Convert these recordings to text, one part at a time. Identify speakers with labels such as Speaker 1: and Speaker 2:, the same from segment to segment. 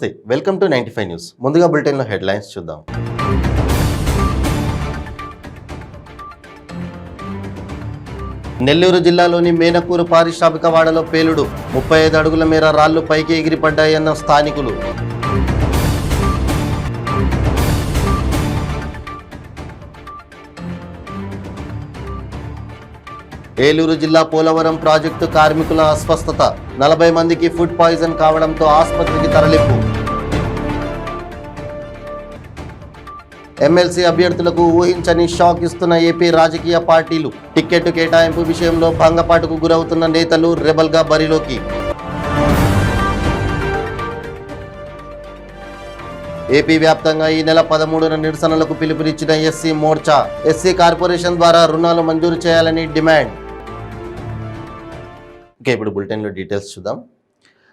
Speaker 1: నమస్తే, welcome to 95 news. ముందుగా బులెటిన్లో హెడ్లైన్స్ చూద్దాం. నెల్లూరు జిల్లాలోని మేనకూరు పారిశ్రామిక వాడలో పేలుడు, 35 అడుగుల మేర రాళ్లు పైకి ఎగిరిపడ్డాయన్న స్థానికులు. ఏలూరు జిల్లా పోలవరం ప్రాజెక్టు కార్మికుల అస్వస్థత, 40 మందికి ఫుడ్ పాయిజన్ కావడంతో ఆసుపత్రికి తరలింపు. ఎమ్మెల్సీ అభ్యర్థులకు ఊహించని షాక్ ఇస్తున్న ఏపీ రాజకీయ పార్టీలు. టికెట్ కేటాయింపు విషయంలో భంగపాటుకు గురవుతున్న నేతలు రెబల్గా బరిలోకి. ఏపీ వ్యాప్తంగా ఈ నెల 13న నిరసనలకు పిలుపునిచ్చిన ఎస్సీ మోర్చా. ఎస్సీ కార్పొరేషన్ ద్వారా రుణాలు మంజూరు చేయాలని డిమాండ్. ఇప్పుడు బులెటిన్లో డీటెయిల్స్ చూద్దాం.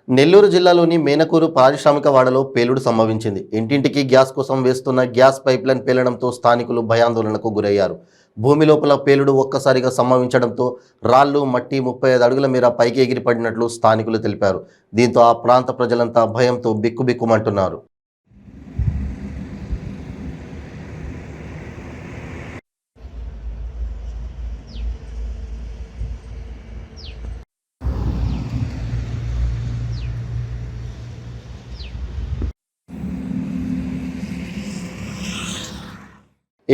Speaker 1: నెల్లూరు జిల్లాలోని మేనకూరు పారిశ్రామిక వాడలో పేలుడు సంభవించింది. ఇంటింటికి గ్యాస్ కోసం వేస్తున్న గ్యాస్ పైప్లైన్ పేలడంతో స్థానికులు భయాందోళనకు గురయ్యారు. భూమి లోపల పేలుడు ఒక్కసారిగా సంభవించడంతో రాళ్లు, మట్టి 35 అడుగుల మేర పైకి ఎగిరిపడినట్లు స్థానికులు తెలిపారు. దీంతో ఆ ప్రాంత ప్రజలంతా భయంతో బిక్కుబిక్కుమంటున్నారు.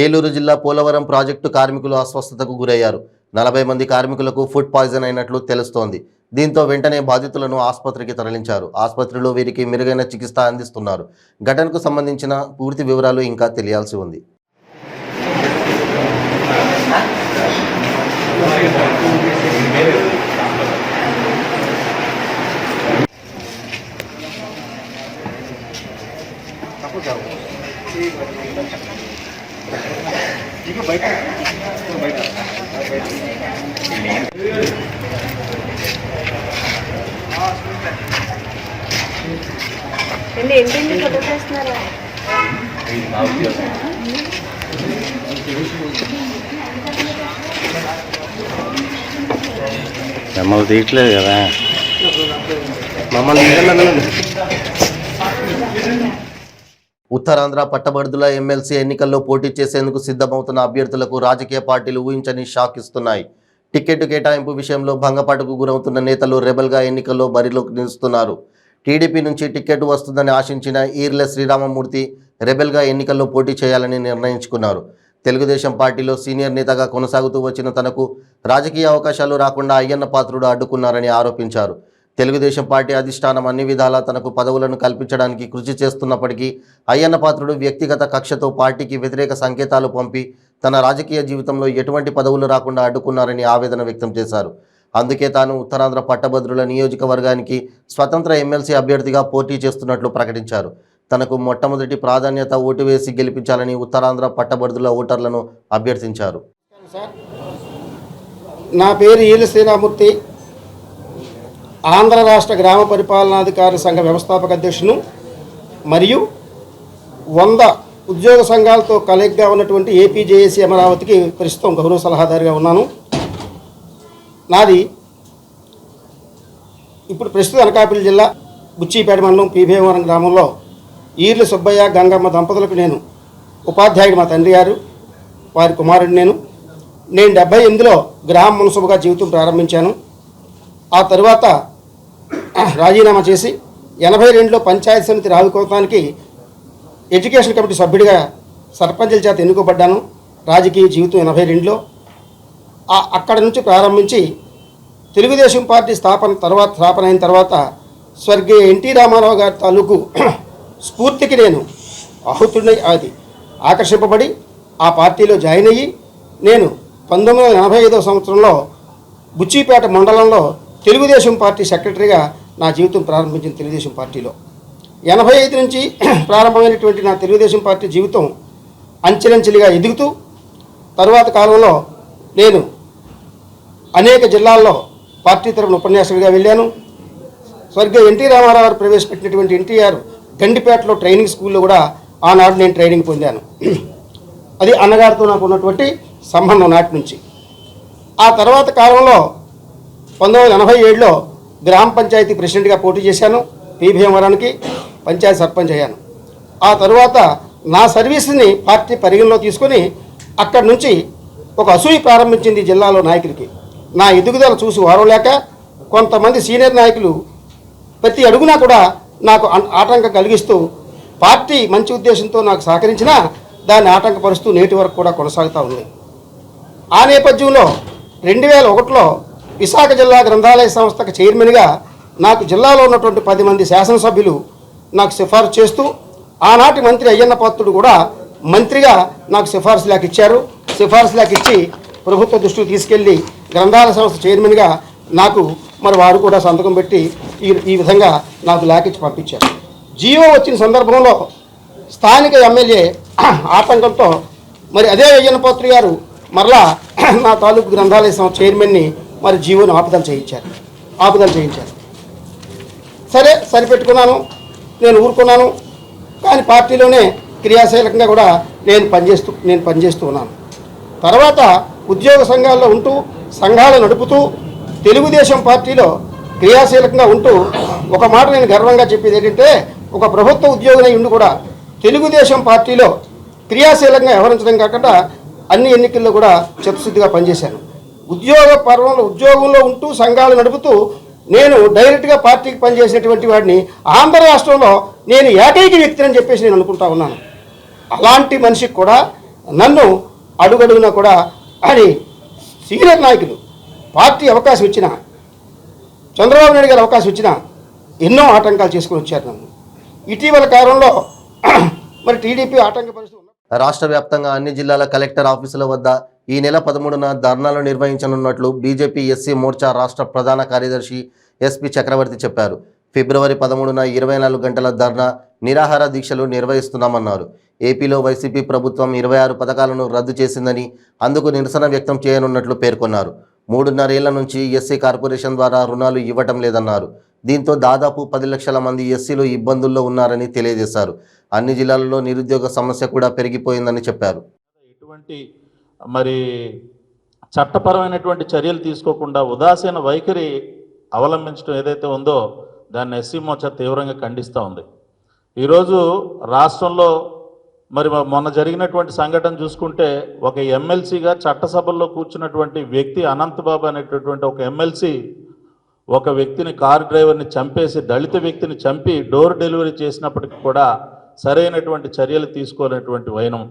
Speaker 1: ఏలూరు జిల్లా పోలవరం ప్రాజెక్టు కార్మికులు అస్వస్థతకు గురయ్యారు. 40 మంది కార్మికులకు ఫుడ్ పాయిజన్ అయినట్లు తెలుస్తోంది. దీంతో వెంటనే బాధితులను ఆసుపత్రికి తరలించారు. ఆసుపత్రిలో వీరికి మెరుగైన చికిత్స అందిస్తున్నారు. ఘటనకు సంబంధించిన పూర్తి వివరాలు ఇంకా తెలియాల్సి ఉంది.
Speaker 2: మమ్మల్ని తీయట్లేదు కదా.
Speaker 1: ఉత్తరాంధ్ర పట్టభద్రుల ఎమ్మెల్సీ ఎన్నికల్లో పోటీ చేసేందుకు సిద్ధమవుతున్న అభ్యర్థులకు రాజకీయ పార్టీలు ఊహించని షాక్ ఇస్తున్నాయి. టికెట్ కేటాయింపు విషయంలో భంగపాటుకు గురవుతున్న నేతలు రెబల్గా ఎన్నికల్లో బరిలోకి నిలుస్తున్నారు. టీడీపీ నుంచి టికెట్ వస్తుందని ఆశించిన ఈర్ల శ్రీరామమూర్తి రెబెల్గా ఎన్నికల్లో పోటీ చేయాలని నిర్ణయించుకున్నారు. తెలుగుదేశం పార్టీలో సీనియర్ నేతగా కొనసాగుతూ వచ్చిన తనకు రాజకీయ అవకాశాలు రాకుండా అయ్యన్న పాత్రుడు అడ్డుకున్నారని ఆరోపించారు. తెలుగుదేశం పార్టీ అధిష్టానం అన్ని విధాలా తనకు పదవులను కల్పించడానికి కృషి చేస్తున్నప్పటికీ అయ్యన్న పాత్రుడు వ్యక్తిగత కక్షతో పార్టీకి వ్యతిరేక సంకేతాలు పంపి తన రాజకీయ జీవితంలో ఎటువంటి పదవులు రాకుండా అడ్డుకున్నారని ఆవేదన వ్యక్తం చేశారు. అందుకే తాను ఉత్తరాంధ్ర పట్టభద్రుల నియోజకవర్గానికి స్వతంత్ర ఎమ్మెల్సీ అభ్యర్థిగా పోటీ చేస్తున్నట్లు ప్రకటించారు. తనకు మొట్టమొదటి ప్రాధాన్యత ఓటు వేసి గెలిపించాలని ఉత్తరాంధ్ర పట్టభద్రుల ఓటర్లను అభ్యర్థించారు.
Speaker 3: నా పేరు ఈల శ్రీరామూర్తి, ఆంధ్ర రాష్ట్ర గ్రామ పరిపాలనాధికారుల సంఘ వ్యవస్థాపక అధ్యక్షును మరియు 100 ఉద్యోగ సంఘాలతో కలెక్ట్గా ఉన్నటువంటి ఏపీజేఏసీ అమరావతికి ప్రస్తుతం గౌరవ సలహాదారుగా ఉన్నాను. నాది ఇప్పుడు ప్రస్తుతం అనకాపల్లి జిల్లా బుచ్చిపేట మండలం పీభీమవరం గ్రామంలో ఈర్ల సుబ్బయ్య, గంగమ్మ దంపతులకు నేను ఉపాధ్యాయుడు, మా తండ్రి గారు, వారి కుమారుడు నేను 78లో గ్రామ మున్సిపల్గా జీవితం ప్రారంభించాను. ఆ తరువాత రాజీనామా చేసి 82లో పంచాయతీ సమితి రావికోతానికి ఎడ్యుకేషన్ కమిటీ సభ్యుడిగా సర్పంచుల చేత ఎన్నుకోబడ్డాను. రాజకీయ జీవితం 82లో అక్కడ నుంచి ప్రారంభించి తెలుగుదేశం పార్టీ స్థాపన అయిన తర్వాత స్వర్గీయ ఎన్టీ రామారావు గారి తాలూకు స్ఫూర్తికి నేను ఆహుతుడిని ఆకర్షింపబడి ఆ పార్టీలో జాయిన్ అయ్యి నేను 1985వ సంవత్సరంలో బుచ్చిపేట మండలంలో తెలుగుదేశం పార్టీ సెక్రటరీగా నా జీవితం ప్రారంభించిన తెలుగుదేశం పార్టీలో 85 నుంచి ప్రారంభమైనటువంటి నా తెలుగుదేశం పార్టీ జీవితం అంచెలంచెలుగా ఎదుగుతూ తరువాత కాలంలో నేను అనేక జిల్లాల్లో పార్టీ తరఫున ఉపన్యాసకుడిగా వెళ్ళాను. స్వర్గీయ ఎన్టీ రామారావు గారు ప్రవేశపెట్టినటువంటి ఎన్టీఆర్ గండిపేటలో ట్రైనింగ్ స్కూల్లో కూడా ఆనాడు నేను ట్రైనింగ్ పొందాను. అది అన్నగారితో నాకు ఉన్నటువంటి సంబంధం నాటి నుంచి. ఆ తర్వాత కాలంలో 1987లో గ్రామ పంచాయతీ ప్రెసిడెంట్గా పోటీ చేశాను పీభీమవరానికి. పంచాయతీ సర్పంచ్ అయ్యాను. ఆ తరువాత నా సర్వీస్ని పార్టీ పరిగణలో తీసుకొని అక్కడి నుంచి ఒక అసూయ ప్రారంభించింది జిల్లాలో నాయకులకి. నా ఎదుగుదల చూసి వారలేక కొంతమంది సీనియర్ నాయకులు ప్రతి అడుగునా కూడా నాకు ఆటంకం కలిగిస్తూ పార్టీ మంచి ఉద్దేశంతో నాకు సహకరించినా దాన్ని ఆటంకపరుస్తూ నేటి వరకు కూడా కొనసాగుతూ ఉంది. ఆ నేపథ్యంలో 2001లో విశాఖ జిల్లా గ్రంథాలయ సంస్థకు చైర్మన్గా నాకు జిల్లాలో ఉన్నటువంటి 10 మంది శాసనసభ్యులు నాకు సిఫార్సు చేస్తూ ఆనాటి మంత్రి అయ్యన్న పాత్రుడు కూడా మంత్రిగా నాకు సిఫార్సు లేఖ ఇచ్చారు. సిఫార్సు లేఖ ఇచ్చి ప్రభుత్వ దృష్టికి తీసుకెళ్లి గ్రంథాలయ సంస్థ చైర్మన్గా నాకు మరి వారు కూడా సంతకం పెట్టి ఈ విధంగా నాకు లేఖ ఇచ్చి పంపించారు. జీవో వచ్చిన సందర్భంలో స్థానిక ఎమ్మెల్యే ఆటంకంతో మరి అదే అయ్యన్న పాత్రుడు గారు మరలా నా తాలూకు గ్రంథాలయ సంస్థ చైర్మన్ని మరి జీవోను ఆపుదల చేయించారు. సరే సరిపెట్టుకున్నాను, నేను ఊరుకున్నాను. కానీ పార్టీలోనే క్రియాశీలకంగా కూడా నేను పనిచేస్తూ ఉన్నాను. తర్వాత ఉద్యోగ సంఘాల్లో ఉంటూ సంఘాలు నడుపుతూ తెలుగుదేశం పార్టీలో క్రియాశీలకంగా ఉంటూ ఒక మాట నేను గర్వంగా చెప్పేది ఏంటంటే, ఒక ప్రభుత్వ ఉద్యోగినై ఉండి కూడా తెలుగుదేశం పార్టీలో క్రియాశీలంగా వ్యవహరించడం కాకుండా అన్ని ఎన్నికల్లో కూడా చిత్తశుద్ధిగా పనిచేశాను. ఉద్యోగంలో ఉంటూ సంఘాలు నడుపుతూ నేను డైరెక్ట్గా పార్టీకి పనిచేసినటువంటి వాడిని ఆంధ్ర రాష్ట్రంలో నేను ఏకైక వ్యక్తిని అని చెప్పేసి నేను అనుకుంటా ఉన్నాను. అలాంటి మనిషికి కూడా నన్ను అడుగడుగునా కూడా అని సీనియర్ నాయకులు పార్టీ అవకాశం ఇచ్చిన, చంద్రబాబు నాయుడు గారు అవకాశం ఇచ్చిన ఎన్నో ఆటంకాలు చేసుకుని వచ్చారు నన్ను. ఇటీవల కాలంలో మరి టీడీపీ ఆటంకపరుస్తూ
Speaker 1: రాష్ట్ర వ్యాప్తంగా అన్ని జిల్లాల కలెక్టర్ ఆఫీసుల వద్ద ఈ నెల 13న ధర్నాలు నిర్వహించనున్నట్లు బీజేపీ ఎస్సీ మోర్చా రాష్ట్ర ప్రధాన కార్యదర్శి ఎస్పీ చక్రవర్తి చెప్పారు. ఫిబ్రవరి 13న 24 గంటల ధర్నా నిరాహార దీక్షలు నిర్వహిస్తున్నామన్నారు. ఏపీలో వైసీపీ ప్రభుత్వం 26 పథకాలను రద్దు చేసిందని, అందుకు నిరసన వ్యక్తం చేయనున్నట్లు పేర్కొన్నారు. 3.5 ఏళ్ల నుంచి ఎస్సీ కార్పొరేషన్ ద్వారా రుణాలు ఇవ్వటం లేదన్నారు. దీంతో దాదాపు 10 లక్షల మంది ఎస్సీలు ఇబ్బందుల్లో ఉన్నారని తెలియజేశారు. అన్ని జిల్లాలలో నిరుద్యోగ సమస్య కూడా పెరిగిపోయిందని చెప్పారు.
Speaker 2: ఇటువంటి మరి చట్టపరమైనటువంటి చర్యలు తీసుకోకుండా ఉదాసీన వైఖరి అవలంబించడం ఏదైతే ఉందో దాన్ని ఎస్సీ మోర్చా తీవ్రంగా ఖండిస్తూ ఉంది. ఈరోజు రాష్ట్రంలో మరి మొన్న జరిగినటువంటి సంఘటన చూసుకుంటే ఒక ఎమ్మెల్సీగా చట్టసభల్లో కూర్చున్నటువంటి వ్యక్తి అనంతబాబు అనేటటువంటి ఒక ఎమ్మెల్సీ ఒక వ్యక్తిని కారు డ్రైవర్ని చంపేసి, దళిత వ్యక్తిని చంపి డోర్ డెలివరీ చేసినప్పటికీ కూడా సరైనటువంటి చర్యలు తీసుకోలేనటువంటి వైనం.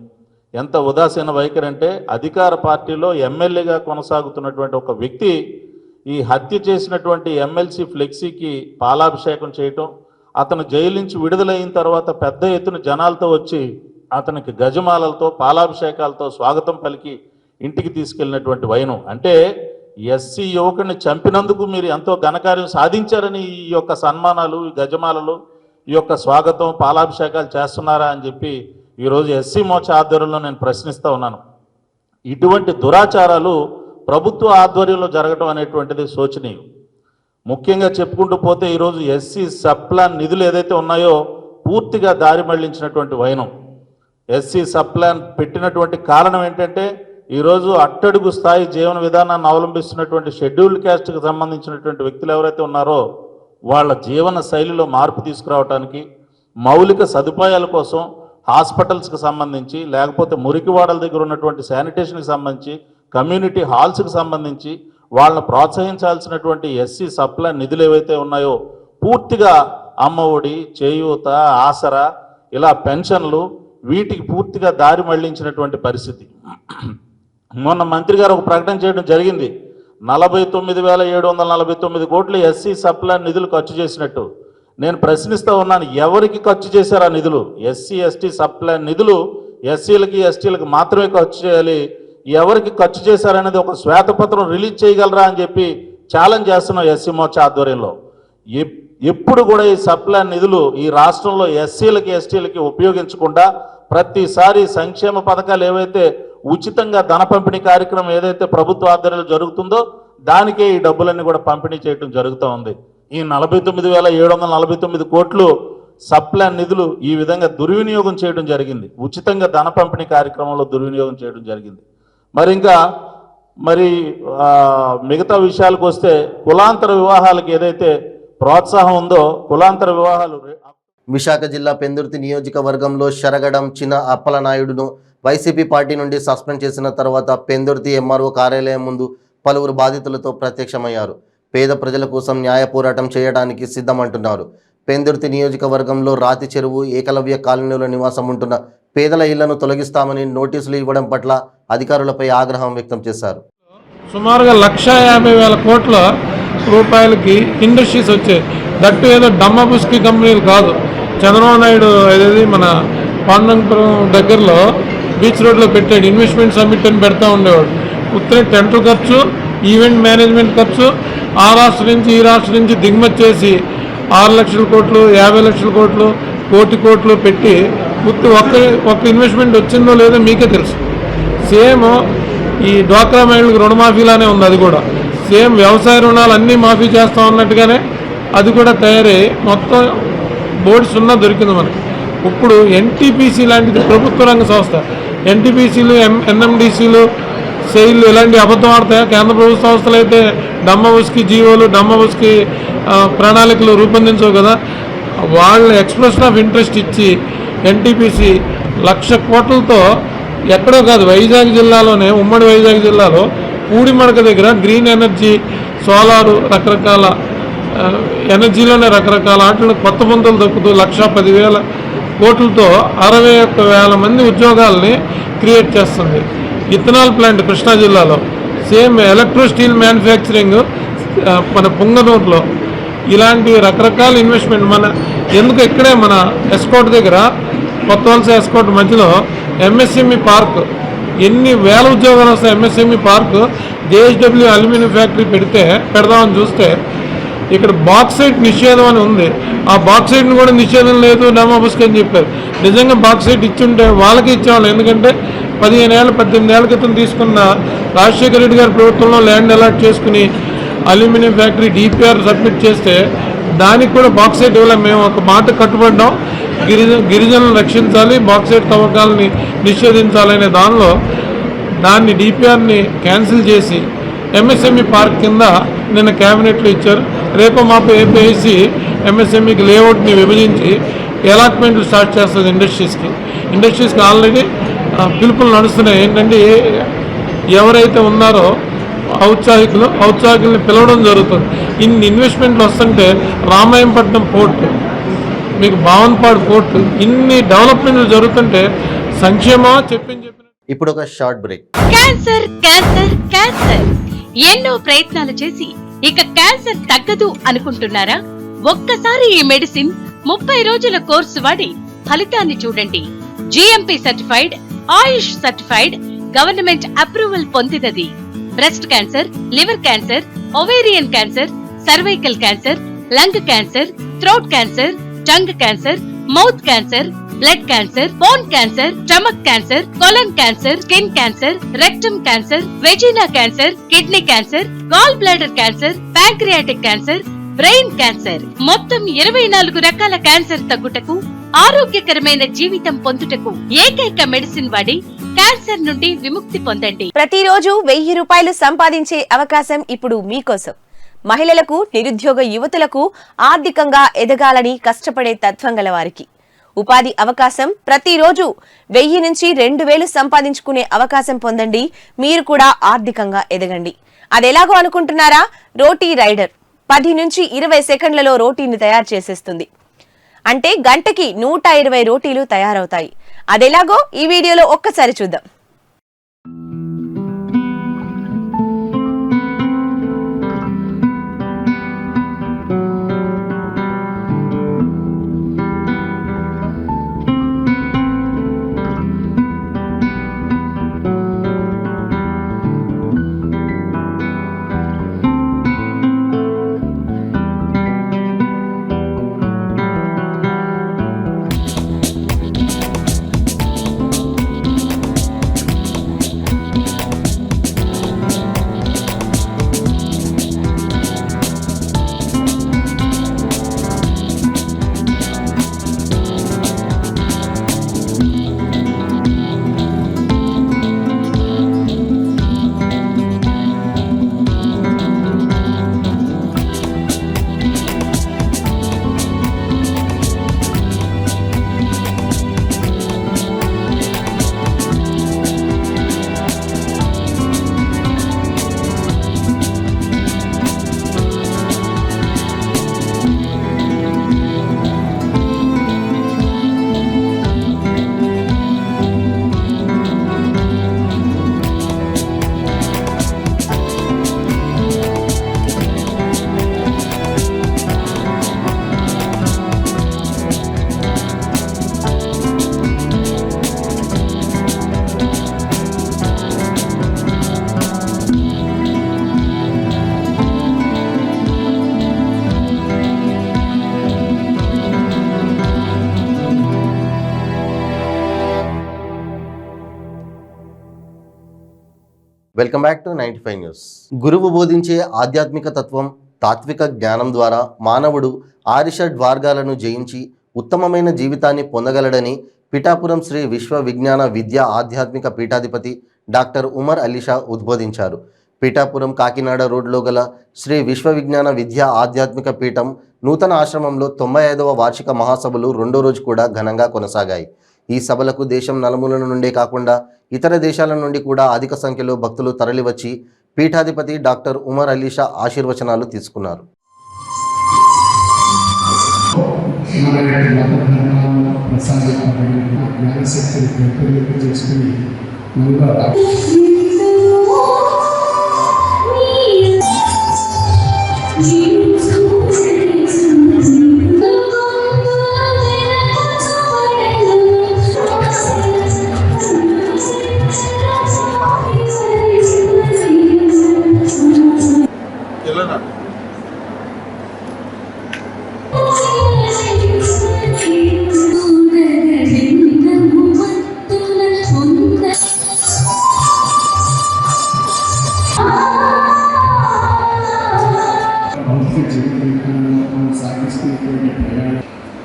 Speaker 2: ఎంత ఉదాసీన వైఖరి అంటే, అధికార పార్టీలో ఎమ్మెల్యేగా కొనసాగుతున్నటువంటి ఒక వ్యక్తి ఈ హత్య చేసినటువంటి ఎమ్మెల్సీ ఫ్లెక్సీకి పాలాభిషేకం చేయటం, అతను జైలు నుంచి విడుదలైన తర్వాత పెద్ద ఎత్తున జనాలతో వచ్చి అతనికి గజమాలలతో పాలాభిషేకాలతో స్వాగతం పలికి ఇంటికి తీసుకెళ్ళినటువంటి వైనం. అంటే ఎస్సీ యువకుడిని చంపినందుకు మీరు ఎంతో ఘనకార్యం సాధించారని ఈ యొక్క సన్మానాలు, ఈ గజమాలలు, ఈ యొక్క స్వాగతం పాలాభిషేకాలు చేస్తున్నారా అని చెప్పి ఈరోజు ఎస్సీ మోర్చా ఆధ్వర్యంలో నేను ప్రశ్నిస్తూ ఉన్నాను. ఇటువంటి దురాచారాలు ప్రభుత్వ ఆధ్వర్యంలో జరగడం అనేటువంటిది శోచనీయం. ముఖ్యంగా చెప్పుకుంటూ పోతే ఈరోజు ఎస్సీ సబ్ప్లాన్ నిధులు ఏదైతే ఉన్నాయో పూర్తిగా దారి మళ్లించినటువంటి వైనం. ఎస్సీ సబ్ప్లాన్ పెట్టినటువంటి కారణం ఏంటంటే, ఈరోజు అట్టడుగు స్థాయి జీవన విధానాన్ని అవలంబిస్తున్నటువంటి షెడ్యూల్డ్ క్యాస్ట్కి సంబంధించినటువంటి వ్యక్తులు ఎవరైతే ఉన్నారో వాళ్ళ జీవన శైలిలో మార్పు తీసుకురావడానికి, మౌలిక సదుపాయాల కోసం హాస్పిటల్స్కి సంబంధించి, లేకపోతే మురికివాడల దగ్గర ఉన్నటువంటి శానిటేషన్కి సంబంధించి, కమ్యూనిటీ హాల్స్కి సంబంధించి వాళ్ళని ప్రోత్సహించాల్సినటువంటి ఎస్సీ సప్లాన్ నిధులు ఏవైతే ఉన్నాయో పూర్తిగా అమ్మఒడి, చేయూత, ఆసరా, ఇలా పెన్షన్లు, వీటికి పూర్తిగా దారి మళ్లించినటువంటి పరిస్థితి. మొన్న మంత్రి గారు ఒక ప్రకటన చేయడం జరిగింది. 49,749 కోట్లు ఎస్సీ సప్లాన్ నిధులు ఖర్చు చేసినట్టు. నేను ప్రశ్నిస్తూ ఉన్నాను, ఎవరికి ఖర్చు చేశారు ఆ నిధులు? ఎస్సీ ఎస్టీ సప్లాన్ నిధులు ఎస్సీలకి ఎస్టీలకు మాత్రమే ఖర్చు చేయాలి. ఎవరికి ఖర్చు చేశారనేది ఒక శ్వేతపత్రం రిలీజ్ చేయగలరా అని చెప్పి ఛాలెంజ్ చేస్తున్నాం ఎస్సీ మోర్చా ఆధ్వర్యంలో. ఎప్పుడు కూడా ఈ సప్లాన్ నిధులు ఈ రాష్ట్రంలో ఎస్సీలకి ఎస్టీలకి ఉపయోగించకుండా ప్రతిసారి సంక్షేమ పథకాలు ఏవైతే ఉచితంగా ధన పంపిణీ కార్యక్రమం ఏదైతే ప్రభుత్వ ఆధ్వర్యంలో జరుగుతుందో దానికే ఈ డబ్బులన్నీ కూడా పంపిణీ చేయడం జరుగుతూ ఉంది. ఈ 49,749 కోట్లు సప్లాన్ నిధులు ఈ విధంగా దుర్వినియోగం చేయడం జరిగింది. ఉచితంగా ధన పంపిణీ కార్యక్రమంలో దుర్వినియోగం చేయడం జరిగింది. మరి మిగతా విషయాలకు వస్తే కులాంతర వివాహాలకు ఏదైతే ప్రోత్సాహం ఉందో, కులాంతర వివాహాలు
Speaker 1: విశాఖ జిల్లా పెందుర్తి నియోజకవర్గంలో శరగడం చిన్న అప్పలనాయుడును వైసీపీ పార్టీ నుండి సస్పెండ్ చేసిన తర్వాత పెందుర్తి ఎంఆర్ఓ కార్యాలయం ముందు పలువురు బాధితులతో ప్రత్యక్షమయ్యారు. పేద ప్రజల కోసం న్యాయ పోరాటం చేయడానికి సిద్ధమంటున్నారు. పెందుర్తి నియోజకవర్గంలో రాతి చెరువు, ఏకలవ్య కాలనీలో నివాసం ఉంటున్న పేదల ఇళ్లను తొలగిస్తామని నోటీసులు ఇవ్వడం పట్ల అధికారులపై ఆగ్రహం వ్యక్తం చేశారు.
Speaker 4: సుమారుగా 1,50,000 కోట్ల రూపాయలకి ఇండస్ట్రీస్ వచ్చాయి. దట్టు ఏదో డమ్మబుస్కి కంపెనీలు కాదు. చంద్రబాబు నాయుడు ఏదైతే మన పాండంపురం దగ్గరలో బీచ్ రోడ్లో పెట్టాడు, ఇన్వెస్ట్మెంట్ సమ్మిట్ అని పెడతా ఉండేవాడు. ఉత్తరే టెంటల్ ఖర్చు, ఈవెంట్ మేనేజ్మెంట్ ఖర్చు, ఆ రాష్ట్రం నుంచి ఈ రాష్ట్రం నుంచి దిగుమతి చేసి 6 లక్షల కోట్లు, 50 లక్షల కోట్లు, 1,00,00,000 కోట్లు పెట్టి ఒక్క ఇన్వెస్ట్మెంట్ వచ్చిందో లేదో మీకే తెలుసు. సేమ్ ఈ డ్వాక్రా మహిళలకు రుణమాఫీలానే ఉంది. అది కూడా సేమ్ వ్యవసాయ రుణాలు అన్నీ మాఫీ చేస్తా ఉన్నట్టుగానే అది కూడా తయారై మొత్తం బోర్డు సున్నా దొరికింది మనకి. ఇప్పుడు ఎన్టీపీసీ లాంటిది ప్రభుత్వ రంగ సంస్థ. ఎన్టీపీసీలు, ఎన్ఎండిసీలు, సెయిల్ ఇలాంటి అబద్ధం ఆడతాయా? కేంద్ర ప్రభుత్వ సంస్థలు అయితే డమ్మబుస్కి జీవోలు, డమ్మబుస్కి ప్రణాళికలు రూపొందించవు కదా. వాళ్ళ ఎక్స్ప్రెషన్ ఆఫ్ ఇంట్రెస్ట్ ఇచ్చి ఎన్టీపీసీ 1,00,000 కోట్లతో ఎక్కడో కాదు, వైజాగ్ జిల్లాలోనే, ఉమ్మడి వైజాగ్ జిల్లాలో పూడిమడక దగ్గర గ్రీన్ ఎనర్జీ, సోలారు, రకరకాల ఎనర్జీలోనే రకరకాల వాటిలో కొత్త పొంతలు దొక్కుతూ 1,10,000 కోట్లతో 61,000 మంది ఉద్యోగాల్ని క్రియేట్ చేస్తుంది. ఇథనాల్ ప్లాంట్ కృష్ణా జిల్లాలో, సేమ్ ఎలక్ట్రో స్టీల్ మ్యానుఫ్యాక్చరింగ్ మన పుంగనూరులో, ఇలాంటి రకరకాల ఇన్వెస్ట్మెంట్ మన ఎందుకు ఇక్కడే మన ఎస్కోట్ దగ్గర, కొత్త వలస ఎస్కోట్ మధ్యలో ఎంఎస్ఎంఈ పార్క్, ఎన్ని వేల ఉద్యోగాలు వస్తాయి. MSME park JSW aluminium factory పెడదామని చూస్తే ఇక్కడ బాక్సైట్ నిషేధం అని ఉంది. ఆ బాక్సైట్ని కూడా నిషేధం లేదు డమ్మబుస్కి అని చెప్పారు. నిజంగా బాక్సైట్ ఇచ్చుంటే వాళ్ళకి ఇచ్చేవాళ్ళు. ఎందుకంటే 15 ఏళ్ళ 18 ఏళ్ల క్రితం తీసుకున్న రాజశేఖర రెడ్డి గారి ప్రభుత్వంలో ల్యాండ్ అలాట్ చేసుకుని అల్యూమినియం ఫ్యాక్టరీ డిపిఆర్ సబ్మిట్ చేస్తే దానికి కూడా బాక్సైట్ ఇవ్వలేము. మేము ఒక మాట కట్టుబడ్డాం, గిరిజనులను రక్షించాలి, బాక్సైట్ తవ్వకాలని నిషేధించాలనే దాన్ని డిపిఆర్ని క్యాన్సిల్ చేసి ఎంఎస్ఎంఈ పార్క్ కింద నిన్న క్యాబినెట్లో ఇచ్చారు. రేపు మాపు ఏపీఐసి ఎంఎస్ఎంఈకి లేఅవుట్ని విభజించి అలాట్మెంట్లు స్టార్ట్ చేస్తుంది ఇండస్ట్రీస్కి ఆల్రెడీ పిలుపులు నడుస్తున్నాయి. ఏంటంటే ఎవరైతే ఉన్నారో ఔత్సాహికుల్ని పిలవడం జరుగుతుంది. ఇన్ని ఇన్వెస్ట్మెంట్లు వస్తుంటే రామాయంపట్నం పోర్టు, మీకు భావన్పాడు పోర్టు, ఇన్ని డెవలప్మెంట్లు జరుగుతుంటే సంక్షేమా చెప్పిన
Speaker 1: ఇప్పుడు ఒక short break.
Speaker 5: Cancer cancer cancer ఎన్నో ప్రయత్నాలు చేసి ఇక క్యాన్సర్ తగ్గదు అనుకుంటున్నారా? ఒక్కసారి ఈ మెడిసిన్ 30 రోజుల కోర్సు వాడి ఫలితాన్ని చూడండి. GMP certified, Ayush certified, government approval పొందినది. Breast cancer, liver cancer, ovarian cancer, cervical cancer, lung cancer, throat cancer, tongue cancer, mouth cancer, blood cancer, bone cancer, stomach cancer, colon cancer, skin cancer, rectum cancer, vagina cancer, kidney cancer, gall bladder cancer, pancreatic cancer, brain cancer, మొత్తం 24 రకాల cancer తగ్గుటకు, ఆరోగ్యకరమైన జీవితం పొందుటకు ఏకైక medicine వాడి cancer నుండి విముక్తి పొందండి.
Speaker 6: ప్రతిరోజు 1000 రూపాయలు సంపాదించే అవకాశం ఇప్పుడు మీకోసం. మహిళలకు, నిరుద్యోగ యువతులకు ఆర్థికంగా ఎదగాలని కష్టపడే తత్వం గల వారికి ఉపాధి అవకాశం. ప్రతిరోజు 1000 నుంచి 2000 సంపాదించుకునే అవకాశం పొందండి. మీరు కూడా ఆర్థికంగా ఎదగండి. అదెలాగో అనుకుంటున్నారా? రోటీ రైడర్ 10 నుంచి 20 సెకండ్లలో రోటీని తయారు చేసేస్తుంది. అంటే గంటకి 120 రోటీలు తయారవుతాయి. అదెలాగో ఈ వీడియోలో ఒక్కసారి చూద్దాం.
Speaker 1: Welcome back to 95 news. గురువు బోధించే ఆధ్యాత్మిక తత్వం, తాత్విక జ్ఞానం ద్వారా మానవుడు ఆరిషడ్ వర్గాలను జయించి ఉత్తమమైన జీవితాన్ని పొందగలడని పిఠాపురం శ్రీ విశ్వ విజ్ఞాన విద్యా ఆధ్యాత్మిక పీఠాధిపతి డాక్టర్ ఉమర్ అలీషా ఉద్బోధించారు. పిఠాపురం కాకినాడ రోడ్లో గల శ్రీ విశ్వ విజ్ఞాన విద్యా ఆధ్యాత్మిక పీఠం నూతన ఆశ్రమంలో 95వ వార్షిక మహాసభలు రెండో రోజు కూడా ఘనంగా కొనసాగాయి. ఈ సభలకు దేశం నలుమూలల నుండే కాకుండా ఇతర దేశాల నుండి కూడా అధిక సంఖ్యలో భక్తులు తరలివచ్చి పీఠాధిపతి డాక్టర్ ఉమర్ అలీషా ఆశీర్వచనాలు తీసుకున్నారు.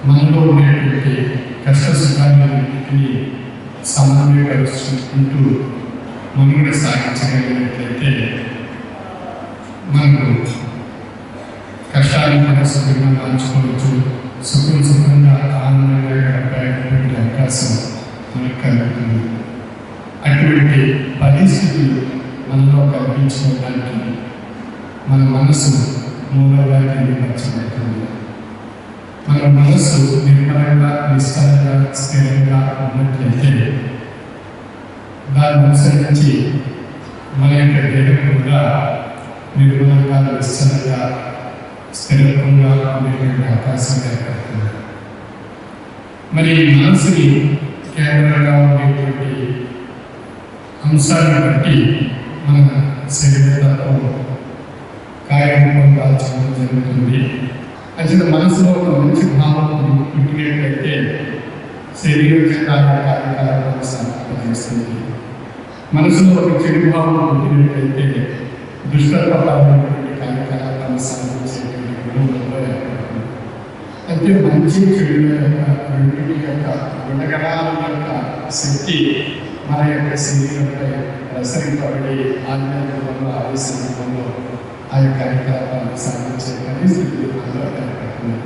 Speaker 7: మనలో ఉన్నటువంటి కష్ట సుఖాలన్నింటినీ సమన్వయపరుచుకుంటూ మనుగడ సాగించగలిగినట్లయితే మనకు కష్టాలను కూడా సుఖంగా మార్చుకోవచ్చు, సుఖంగా ఆనందంగా గడపేటువంటి అవకాశం మనకు కలుగుతుంది. అటువంటి పరిస్థితులు మనలో కల్పించుకోవడానికి మన మనసు మూలంగా నిర్వహించబడుతుంది. మన మనస్సు నిర్మలంగా, నిష్కలంగా, స్థిరంగా ఉన్నట్లయితే దాన్ని అనుసరించి మన యొక్క దేహం కూడా నిర్మలంగా, నిశ్చలంగా, స్థిరంగా ఉండేటువంటి అవకాశం ఏర్పడుతుంది. మరి మనసుని కేంద్రంగా ఉండేటువంటి అంశాలను బట్టి మన శరీరతత్వం కార్యక్రమం దాల్చడం జరుగుతుంది. అయితే మనసులో ఒక మంచి భావం పుట్టినట్లయితే శరీరం కార్యకలాపాలు సాధిస్తుంది. మనసులో ఒక చెడు భావం పుట్టినట్లయితే దుష్టత్వపరమైనటువంటి కార్యకలాపాలు సాధించేటువంటి గుణంలో ఏర్పడుతుంది. అయితే మంచి చెడు రెండింటి యొక్క గుణగణాల యొక్క శక్తి మన యొక్క శరీరంపై ప్రసరింపబడి ఆధ్యాత్మికంలో ఆవేశంలో ఆ యొక్క కార్యకలాపాలను సాధించే పరిస్థితి ఏర్పడుతుంది.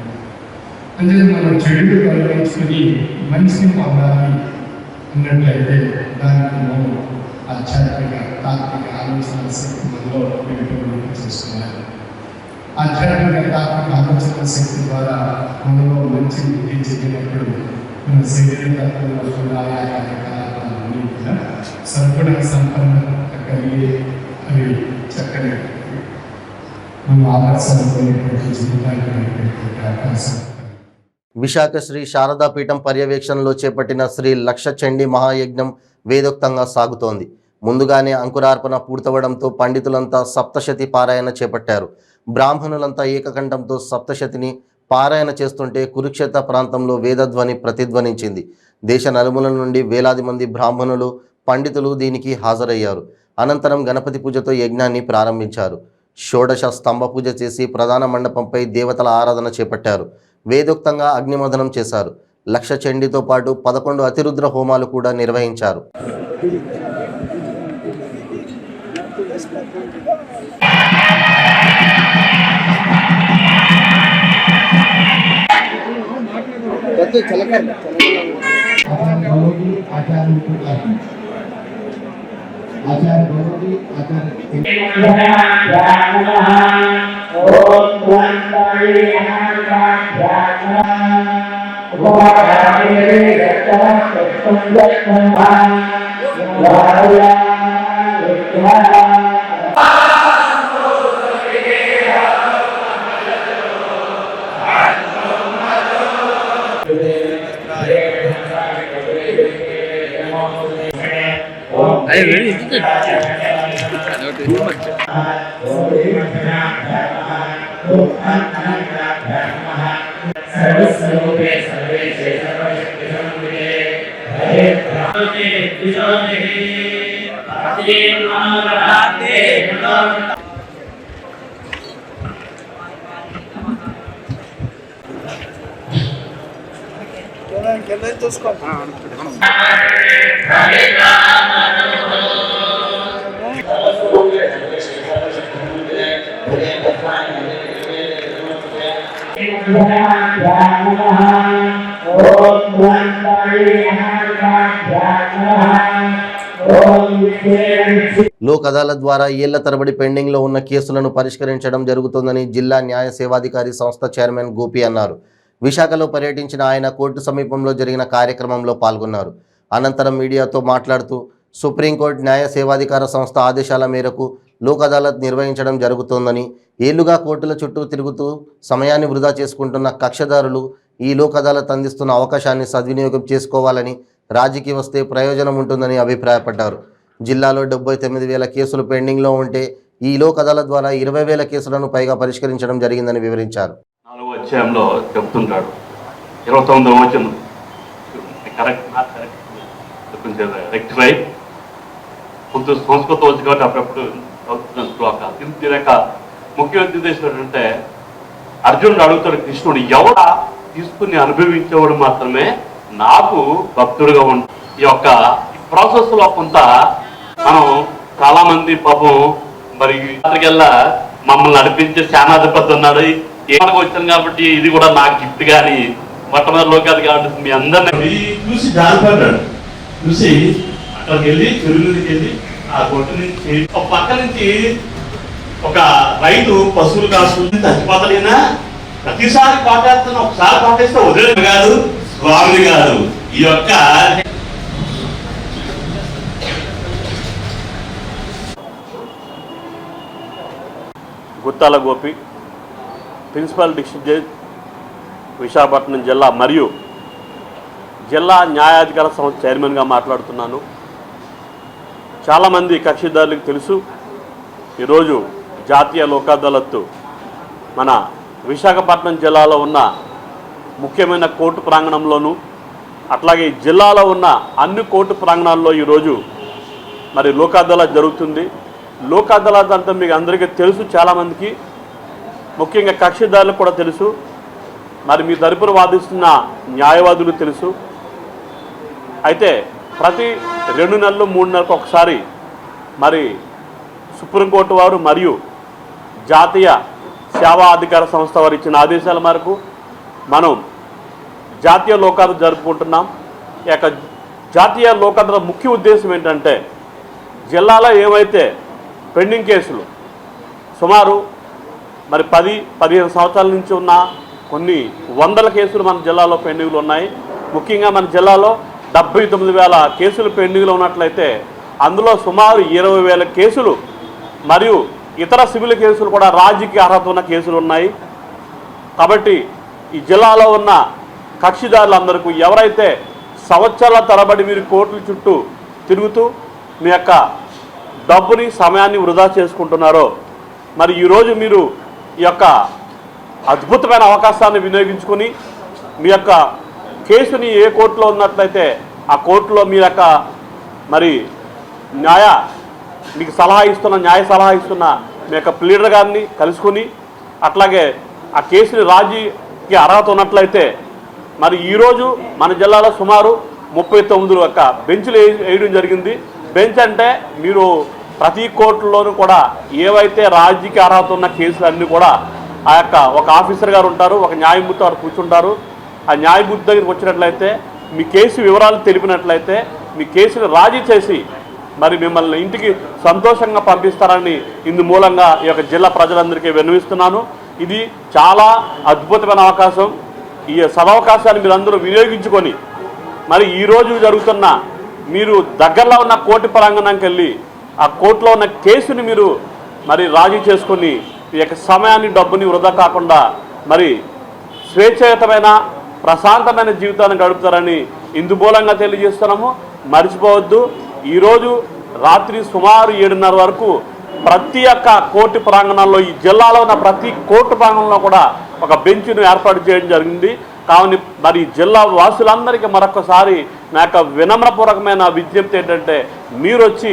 Speaker 7: అంటే మనం చెడు పరిగణించుకొని మనిషిని పొందాలి అన్నట్లయితే దానికి మనం ఆధ్యాత్మిక తాత్విక ఆలోచన శక్తి మనలో పెరుగుదల చేసుకోవాలి. ఆధ్యాత్మిక తాత్విక ఆలోచన శక్తి ద్వారా మనలో మంచి బుద్ధి చెందినప్పుడు మన శరీరతత్వంలో కూడా ఆయా కార్యకలాపాలన్నీ కూడా సంపూర్ణ సంపన్నత కలిగి అవి చక్కని మనం ఆదర్శమైనటువంటి జీవితాన్ని అవకాశం.
Speaker 1: విశాఖ శ్రీ శారదా పీఠం పర్యవేక్షణలో చేపట్టిన శ్రీ లక్ష చండీ మహాయజ్ఞం వేదోక్తంగా సాగుతోంది. ముందుగానే అంకురార్పణ పూర్తవడంతో పండితులంతా సప్తశతి పారాయణ చేపట్టారు. బ్రాహ్మణులంతా ఏకకంఠంతో సప్తశతిని పారాయణ చేస్తుంటే కురుక్షేత్ర ప్రాంతంలో వేదధ్వని ప్రతిధ్వనించింది. దేశ నలుమూలల నుండి వేలాది మంది బ్రాహ్మణులు, పండితులు దీనికి హాజరయ్యారు. అనంతరం గణపతి పూజతో యజ్ఞాన్ని ప్రారంభించారు. షోడశ స్తంభ పూజ చేసి ప్రధాన మండపంపై దేవతల ఆరాధన చేపట్టారు. వేదోక్తంగా అగ్నిమదనం చేశారు. లక్ష చండీతో పాటు 11 అతిరుద్ర హోమాలు కూడా నిర్వహించారు. లోక్ అదాలత్ ద్వారా ఏళ్ల తరబడి పెండింగ్ లో ఉన్న కేసులను పరిష్కరించడం జరుగుతుందని జిల్లా న్యాయ సేవాధికారి సంస్థ చైర్మన్ గోపి అన్నారు. విశాఖలో పర్యటించిన ఆయన కోర్టు సమీపంలో జరిగిన కార్యక్రమంలో పాల్గొన్నారు. అనంతరం మీడియాతో మాట్లాడుతూ సుప్రీంకోర్టు న్యాయ సేవాధికార సంస్థ ఆదేశాల మేరకు లోక్ అదాలత్ నిర్వహించడం జరుగుతోందని, ఏళ్లుగా కోర్టుల చుట్టూ తిరుగుతూ సమయాన్ని వృధా చేసుకుంటున్న కక్షదారులు ఈ లోక్ అదాలత్ అందిస్తున్న అవకాశాన్ని సద్వినియోగం చేసుకోవాలని, రాజీకి వస్తే ప్రయోజనం ఉంటుందని అభిప్రాయపడ్డారు. జిల్లాలో 79,000 కేసులు పెండింగ్లో ఉంటే ఈ లోక్ అదాలత్ ద్వారా 20,000 కేసులను పైగా పరిష్కరించడం జరిగిందని వివరించారు.
Speaker 8: 4వ అధ్యాయంలో చెప్తుంటాడు 29వ వచనం కొంచెం రెక్టిఫై కొంచెం సంస్కృతం వచ్చి కాబట్టి అప్పుడప్పుడు చదువుతున్నాను. దీని యొక్క ముఖ్య ఉద్దేశం ఏంటంటే అర్జునుడు అడుగుతాడు కృష్ణుడు, ఎవడ తీసుకుని అనుభవించేవాడు మాత్రమే నాకు భక్తుడుగా ఉంటాడు. ఈ యొక్క ప్రాసెస్ లో కొంత మనం చాలా మంది పాపం మరి అక్కడికెల్లా మమ్మల్ని నడిపించే సేనాధిపతి ఉన్నాడు, ఏమనకు వచ్చాను కాబట్టి ఇది కూడా నాకు గిఫ్ట్ కానీ మొట్టమొదటిలో కాదు కాబట్టి మీ అందరినీ చూసి జారిపడ్డాడు. చూసి అక్కడికి వెళ్ళి చెరువులకి వెళ్ళి ఆ కొట్టు నుంచి ఒక పక్క నుంచి ఒక రైతు పశువులు కాసుకుంటే చచ్చిపోతాడైనా ప్రతిసారి పాటేస్తున్నా, ఒకసారి పాటేస్తే వదిలేదు కాదు, స్వామి కాదు. ఈ యొక్క Guttala Gopi, principal district judge, Visakhapatnam జిల్లా మరియు జిల్లా న్యాయాధికార సంస్థ చైర్మన్గా మాట్లాడుతున్నాను. చాలామంది కక్షిదారులకు తెలుసు, ఈరోజు జాతీయ లోక్ అదాలత్ మన విశాఖపట్నం జిల్లాలో ఉన్న ముఖ్యమైన కోర్టు ప్రాంగణంలోనూ అట్లాగే జిల్లాలో ఉన్న అన్ని కోర్టు ప్రాంగణాల్లో ఈరోజు మరి లోక్ అదాలత్ జరుగుతుంది. లోక్ అదాలత్ అంతా మీకు అందరికీ తెలుసు, చాలామందికి ముఖ్యంగా కక్షిదారులకు కూడా తెలుసు, మరి మీ తరపున వాదిస్తున్న న్యాయవాదులు తెలుసు. అయితే ప్రతి 2 నెలలు 3 నెలలకు ఒకసారి మరి సుప్రీంకోర్టు వారు మరియు జాతీయ సేవా అధికార సంస్థ వారు ఇచ్చిన ఆదేశాల మేరకు మనం జాతీయ లోక్ అదాలత్ జరుపుకుంటున్నాం. ఈ యొక్క జాతీయ లోక్ అదాలత్ ముఖ్య ఉద్దేశం ఏంటంటే జిల్లాలో ఏవైతే పెండింగ్ కేసులు సుమారు మరి 10-15 సంవత్సరాల నుంచి ఉన్న కొన్ని వందల కేసులు మన జిల్లాలో పెండింగ్లు ఉన్నాయి. ముఖ్యంగా మన జిల్లాలో 79,000 కేసులు పెండింగ్లో ఉన్నట్లయితే అందులో సుమారు 20,000 కేసులు మరియు ఇతర సివిల్ కేసులు కూడా రాజకీయ అర్హత ఉన్న కేసులు ఉన్నాయి. కాబట్టి ఈ జిల్లాలో ఉన్న కక్షిదారులందరికీ ఎవరైతే సంవత్సరాల తరబడి మీరు కోర్టుల చుట్టూ తిరుగుతూ మీ యొక్క డబ్బుని సమయాన్ని వృధా చేసుకుంటున్నారో మరి ఈరోజు మీరు ఈ యొక్క అద్భుతమైన అవకాశాన్ని వినియోగించుకొని మీ యొక్క కేసుని ఏ కోర్టులో ఉన్నట్లయితే ఆ కోర్టులో మీ యొక్క మరి మీకు న్యాయ సలహా ఇస్తున్న మీ యొక్క ప్లీడర్ గారిని కలుసుకొని అట్లాగే ఆ కేసుని రాజీకి అర్హత ఉన్నట్లయితే మరి ఈరోజు మన జిల్లాలో సుమారు 39 యొక్క బెంచ్లు వేయడం జరిగింది. బెంచ్ అంటే మీరు ప్రతి కోర్టులోనూ కూడా ఏవైతే రాజకీయ అర్హత ఉన్న కేసులన్నీ కూడా ఆ యొక్క ఒక ఆఫీసర్ గారు ఉంటారు, ఒక న్యాయమూర్తి వారు కూర్చుంటారు. ఆ న్యాయమూర్తి దగ్గరికి వచ్చినట్లయితే మీ కేసు వివరాలు తెలిపినట్లయితే మీ కేసును రాజీ చేసి మరి మిమ్మల్ని ఇంటికి సంతోషంగా పంపిస్తారని ఇందు మూలంగా ఈ యొక్క జిల్లా ప్రజలందరికీ విన్నవిస్తున్నాను. ఇది చాలా అద్భుతమైన అవకాశం. ఈ సదవకాశాన్ని మీరందరూ వినియోగించుకొని మరి ఈరోజు జరుగుతున్న మీరు దగ్గరలో ఉన్న కోర్టు ప్రాంగణానికి వెళ్ళి ఆ కోర్టులో ఉన్న కేసుని మీరు మరి రాజీ చేసుకొని ఈ యొక్క సమయాన్ని డబ్బుని వృధా కాకుండా మరి స్వేచ్ఛాయుతమైన ప్రశాంతమైన జీవితాన్ని గడుపుతారని ఇందుమూలంగా తెలియజేస్తున్నాము. మర్చిపోవద్దు, ఈరోజు రాత్రి సుమారు 7:30 వరకు ప్రతి ఒక్క కోర్టు ప్రాంగణంలో ఈ జిల్లాలో ఉన్న ప్రతి కోర్టు ప్రాంగణంలో కూడా ఒక బెంచ్ను ఏర్పాటు చేయడం జరిగింది. కావున మరి జిల్లా వాసులందరికీ మరొకసారి నా యొక్క వినమ్రపూర్వకమైన విజ్ఞప్తి ఏంటంటే మీరు వచ్చి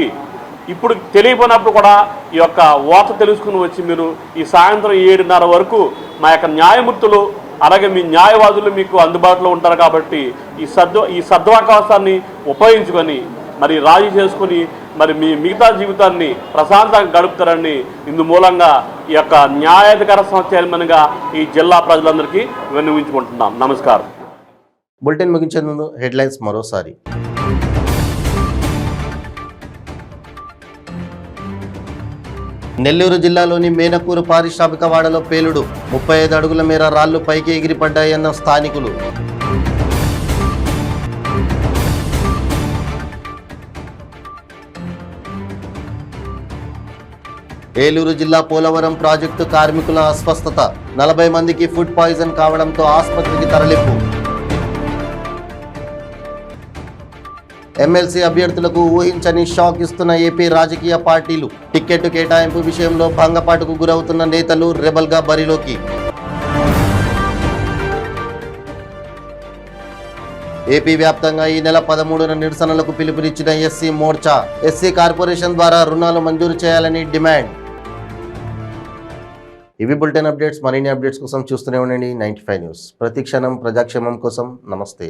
Speaker 8: ఇప్పుడు తెలియపోయినప్పుడు కూడా ఈ యొక్క వార్త తెలుసుకుని వచ్చి మీరు ఈ సాయంత్రం 7:30 వరకు మా యొక్క న్యాయమూర్తులు అలాగే మీ న్యాయవాదులు మీకు అందుబాటులో ఉంటారు కాబట్టి ఈ సద్వకాశాన్ని ఉపయోగించుకొని మరి రాజీ చేసుకుని మరి మీ మిగతా జీవితాన్ని ప్రశాంతంగా గడుపుతారని ఇందు మూలంగా ఈ యొక్క న్యాయాధికార సంస్థ చైర్మన్గా ఈ జిల్లా ప్రజలందరికీ విన్నవించుకుంటున్నాం. నమస్కారం.
Speaker 1: బులెటిన్ ముగించే ముందు హెడ్లైన్స్ మరోసారి. నెల్లూరు జిల్లాలోని మేనకూరు పారిశ్రామిక వాడలో పేలుడు, 35 అడుగుల మేర రాళ్లు పైకి ఎగిరిపడ్డాయన్న స్థానికులు. ఏలూరు జిల్లా పోలవరం ప్రాజెక్టు కార్మికుల అస్వస్థత, 40 మందికి ఫుడ్ పాయిజన్ కావడంతో ఆసుపత్రికి తరలింపు. ఎమ్మెల్సీ అభ్యర్థులకు ఊహించని షాక్ ఇస్తున్న ఏపీ రాజకీయ పార్టీలు. టికెట్ కేటాయింపు విషయంలో భంగపాటుకు గురవుతున్న నేతలు రెబల్గా బరిలోకి. ఏపీ వ్యాప్తంగా ఈ నెల 13న నిరసనలకు పిలుపునిచ్చిన ఎస్సీ మోర్చా. ఎస్సీ కార్పొరేషన్ ద్వారా రుణాలు మంజూరు చేయాలని డిమాండ్. ఇవి బులెటిన్ అప్డేట్స్. మరిన్ని అప్డేట్స్ కోసం చూస్తూనే ఉండండి 95 న్యూస్. ప్రతి క్షణం ప్రజాక్షేమం కోసం. నమస్తే.